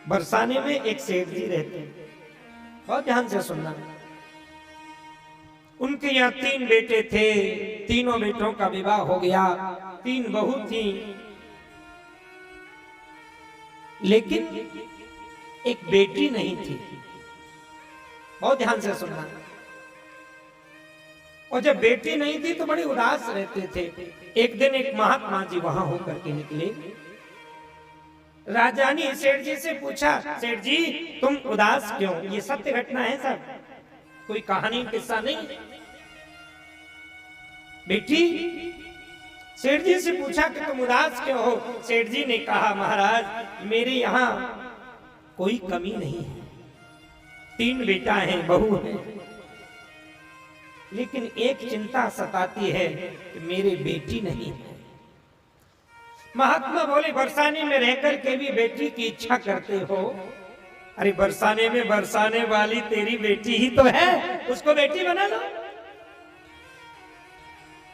बरसाने में एक सेठ जी रहते हैं, बहुत ध्यान से सुनना। उनके यहाँ 3 बेटे थे, तीनों बेटों का विवाह हो गया, 3 बहू थी, लेकिन एक बेटी नहीं थी। बहुत ध्यान से सुनना। और जब बेटी नहीं थी तो बड़े उदास रहते थे। एक दिन एक महात्मा जी वहां होकर के निकले। राजा ने सेठ जी से पूछा, सेठ जी तुम उदास क्यों? ये सत्य घटना है सब, कोई कहानी किस्सा नहीं। बेटी सेठ जी से पूछा कि तुम उदास क्यों हो? सेठ जी ने कहा, महाराज मेरे यहाँ कोई कमी नहीं है, 3 बेटा हैं, बहू हैं, लेकिन एक चिंता सताती है कि मेरे बेटी नहीं है। महात्मा बोले, बरसाने में रहकर के भी बेटी की इच्छा करते हो? अरे बरसाने में बरसाने वाली तेरी बेटी ही तो है, उसको बेटी बना लो।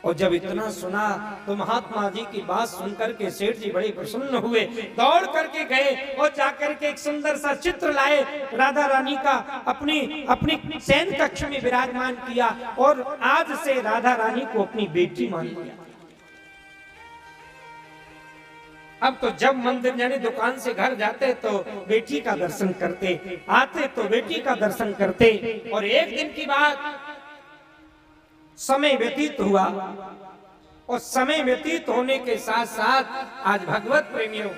और जब इतना सुना तो महात्मा जी की बात सुनकर के सेठ जी बड़े प्रसन्न हुए, दौड़ करके गए और जाकर के एक सुंदर सा चित्र लाए, राधा रानी का अपनी अपनी शयन कक्ष में विराजमान किया और आज से राधा रानी को अपनी बेटी मान लिया। अब तो जब मंदिर यानी दुकान से घर जाते तो बेटी का दर्शन करते, आते तो बेटी का दर्शन करते। और एक दिन की बात, समय व्यतीत हुआ और समय व्यतीत होने के साथ साथ आज भगवत प्रेमियों,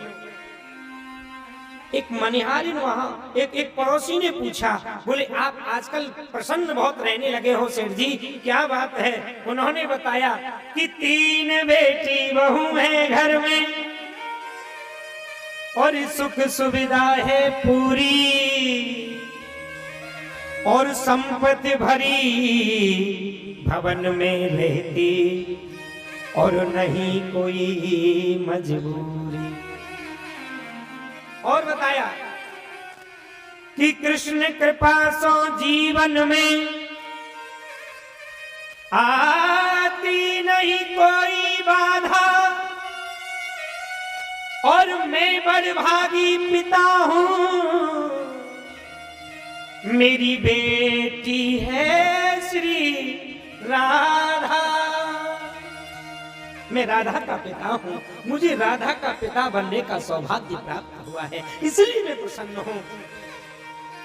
एक मनिहारिन वहां एक पड़ोसी ने पूछा, बोले आप आजकल प्रसन्न बहुत रहने लगे हो सेठ जी, क्या बात है? उन्होंने बताया कि 3 बेटी बहू है घर में और सुख सुविधा है पूरी और संपत्ति भरी भवन में रहती और नहीं कोई मजबूरी। और बताया कि कृष्ण कृपा सो जीवन में आती नहीं कोई बाधा और मैं बड़भागी पिता हूं, मेरी बेटी है श्री राधा। मैं राधा का पिता हूं, मुझे राधा का पिता बनने का सौभाग्य प्राप्त हुआ है, इसलिए मैं प्रसन्न हूं।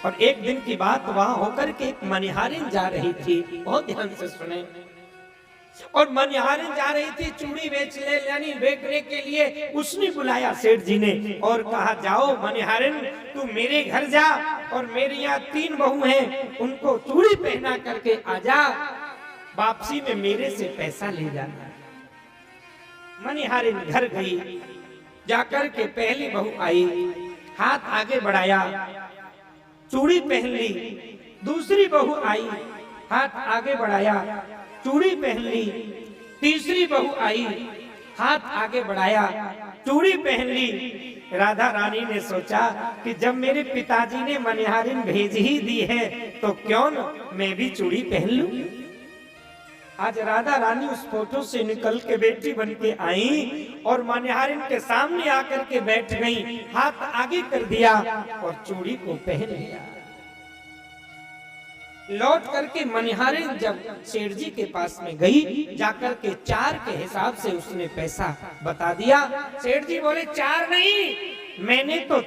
और एक दिन की बात, वहां होकर के एक मनिहारिन जा रही थी, बहुत ध्यान से सुने। और मनिहारिन जा रही थी चूड़ी बेचने यानी बेचने के लिए, उसने बुलाया सेठ जी ने और कहा, जाओ मनिहारिन तू मेरे घर जा और मेरे यहाँ 3 बहू हैं, उनको चूड़ी पहना करके आजा, वापसी में मेरे से पैसा ले जाना। मनिहारिन घर गई, जाकर के पहली बहू आई, हाथ आगे बढ़ाया, चूड़ी पहन ली। दूसरी बहू आई, हाथ आगे बढ़ाया, चूड़ी पहन ली। तीसरी बहू आई, हाथ आगे बढ़ाया, चूड़ी पहन ली। राधा रानी ने सोचा कि जब मेरे पिताजी ने मनिहारिन भेज ही दी है तो क्यों न मैं भी चूड़ी पहन लूं। आज राधा रानी उस फोटो से निकल के बेटी बन के आई और मनिहारिन के सामने आकर के बैठ गई, हाथ आगे कर दिया और चूड़ी को पहन लिया। लौट करके मनिहारिन जब सेठ जी के पास में गई, जाकर के 4 के हिसाब से उसने पैसा बता दिया। सेठ जी बोले, 4 नहीं, मैंने तो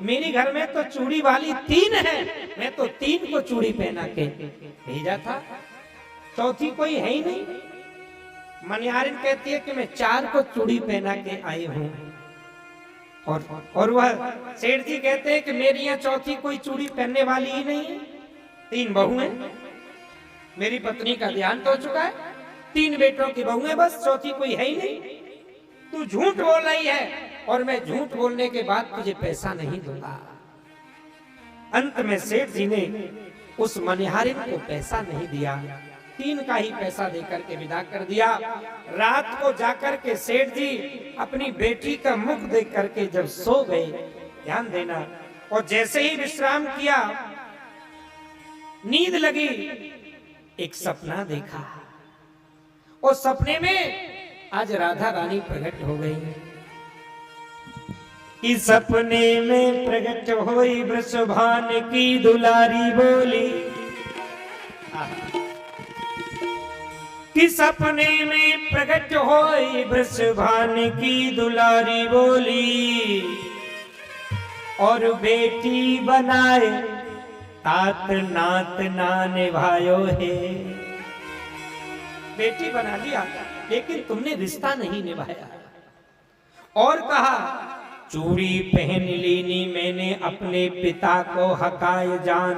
मेरे घर में तो चूड़ी वाली 3 है, मैं तो 3 को चूड़ी पहना के भेजा था, चौथी कोई है ही नहीं। मनिहारिन कहती है कि मैं 4 को चूड़ी पहना के आई हूँ। और वह सेठ जी कहते हैं कि मेरी यहाँ चौथी कोई चूड़ी पहनने वाली ही नहीं है, 3 बहू हैं, मेरी पत्नी का देहांत हो चुका है, 3 बेटों की बहू है, बस चौथी कोई है ही नहीं। तू झूठ बोल रही है और मैं झूठ बोलने के बाद तुझे पैसा नहीं दूंगा। अंत में सेठ जी ने उस मनिहारिन को पैसा नहीं दिया, 3 का ही पैसा देकर के विदा कर दिया। रात को जाकर के सेठ जी अपनी बेटी का मुख देख करके जब सो गए, ध्यान देना, और जैसे ही विश्राम किया, नींद लगी, एक सपना देखा और सपने में आज राधा रानी प्रकट हो गई। कि सपने में प्रकट होई वृषभान की दुलारी बोली, कि सपने में प्रकट होई वृषभान की दुलारी बोली, और बेटी बनाए तात नात ना निभायो है। बेटी बना लिया लेकिन तुमने रिश्ता नहीं निभाया। और कहा चूड़ी पहन लेनी मैंने अपने पिता को हकाए जान,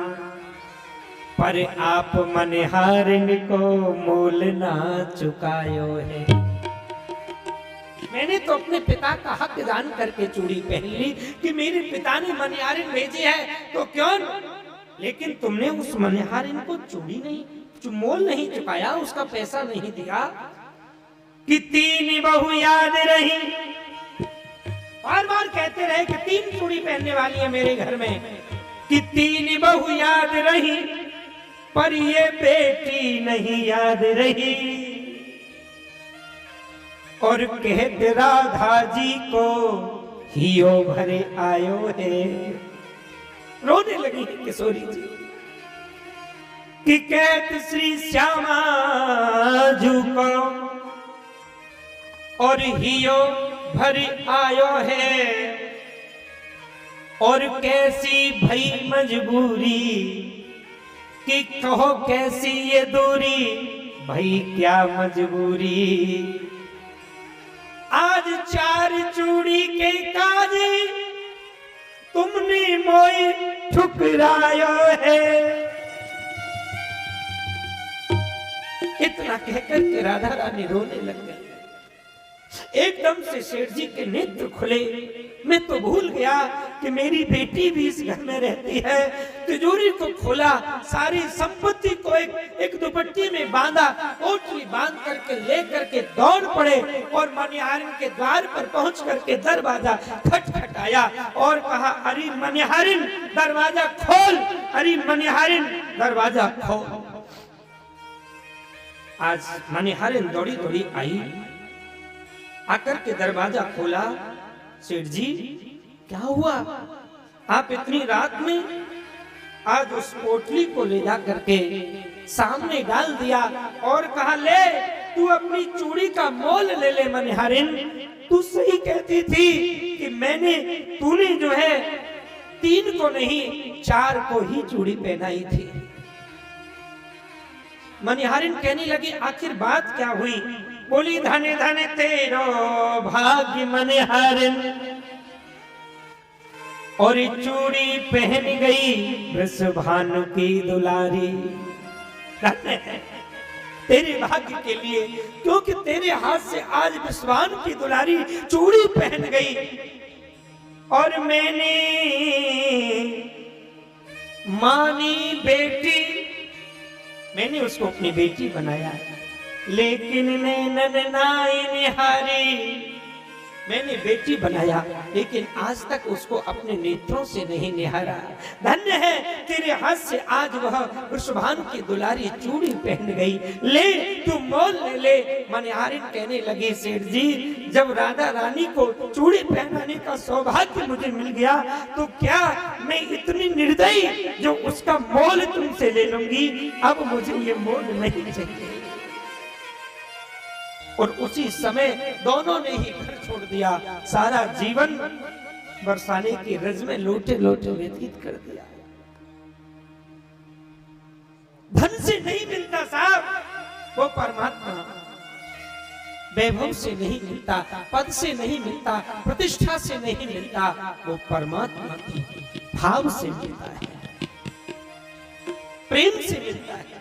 पर आप मनहारिन को मोल ना चुकायो है। मैंने तो अपने पिता का हक जान करके चूड़ी पहन ली कि मेरे पिता ने मनहारिन भेजी है तो क्यों, लेकिन तुमने उस मनहारिन को चूड़ी नहीं, मोल नहीं चुकाया, उसका पैसा नहीं दिया। कि 3 बहू याद रही, बार बार कहते रहे कि 3 चूड़ी पहनने वाली है मेरे घर में, कि 3 बहू याद रही पर ये बेटी नहीं याद रही। और कहते राधा जी को हियो भरे आयो है। रोने लगी किशोरी जी कि कहत श्री श्यामा जू को और हियो भर आयो है। और कैसी भई मजबूरी कि कहो कैसी ये दूरी, भई क्या मजबूरी। आज 4 चूड़ी के काजे तुमने मोई ठुकरायो है। इतना कहकर के राधा रानी रोने लग गई। एकदम से सेठ जी के नेत्र खुले। मैं तो भूल गया कि मेरी बेटी भी इस घर में रहती है। तिजोरी को खोला, सारी संपत्ति को एक दुपट्टी में बांधा, ओटली बांध करके ले करके दौड़ पड़े और मनिहारिन के द्वार पर पहुंच करके दरवाजा खटखटाया और कहा अरे मनिहारिन दरवाजा खोल, अरे मनिहारिन दरवाजा खोल। आज मनिहारिन दौड़ी दौड़ी आई, आकर के दरवाजा खोला। सेठ जी क्या हुआ, आप इतनी रात में? आज उस पोटली को ले जा करके सामने डाल दिया और कहा ले तू अपनी चूड़ी का मोल ले ले मनिहारिन। तू सही कहती थी कि तूने जो है 3 को नहीं 4 को ही चूड़ी पहनाई थी। मनिहारिन कहने लगी आखिर बात क्या हुई? बोली धने धने तेरो भाग्य मनिहारिन, और चूड़ी पहन गई वृषभानु की दुलारी। तेरे भाग्य के लिए, क्योंकि तेरे हाथ से आज वृषभानु की दुलारी चूड़ी पहन गई और मैंने मानी बेटी, मैंने उसको अपनी बेटी बनाया। लेकिन नैनन नाई निहारी, मैंने बेटी बनाया लेकिन आज तक उसको अपने नेत्रों से नहीं निहारा। धन्य है तेरे हाथ से आज वह वृषभानु की दुलारी चूड़ी पहन गई, ले तू मोल ले ले। मनिहारिन कहने लगी सेठ जी जब राधा रानी को चूड़ी पहनाने का सौभाग्य मुझे मिल गया तो क्या मैं इतनी निर्दयी जो उसका मोल तुमसे ले लूंगी? अब मुझे ये मोल नहीं चाहिए। और उसी समय दोनों ने ही घर छोड़ दिया, सारा जीवन बरसाने की रज में लोटे लोटे व्यतीत कर दिया। धन से नहीं मिलता साहब वो परमात्मा, वैभव से नहीं मिलता, पद से नहीं मिलता, प्रतिष्ठा से नहीं मिलता, वो परमात्मा की भाव से मिलता है, प्रेम से मिलता है।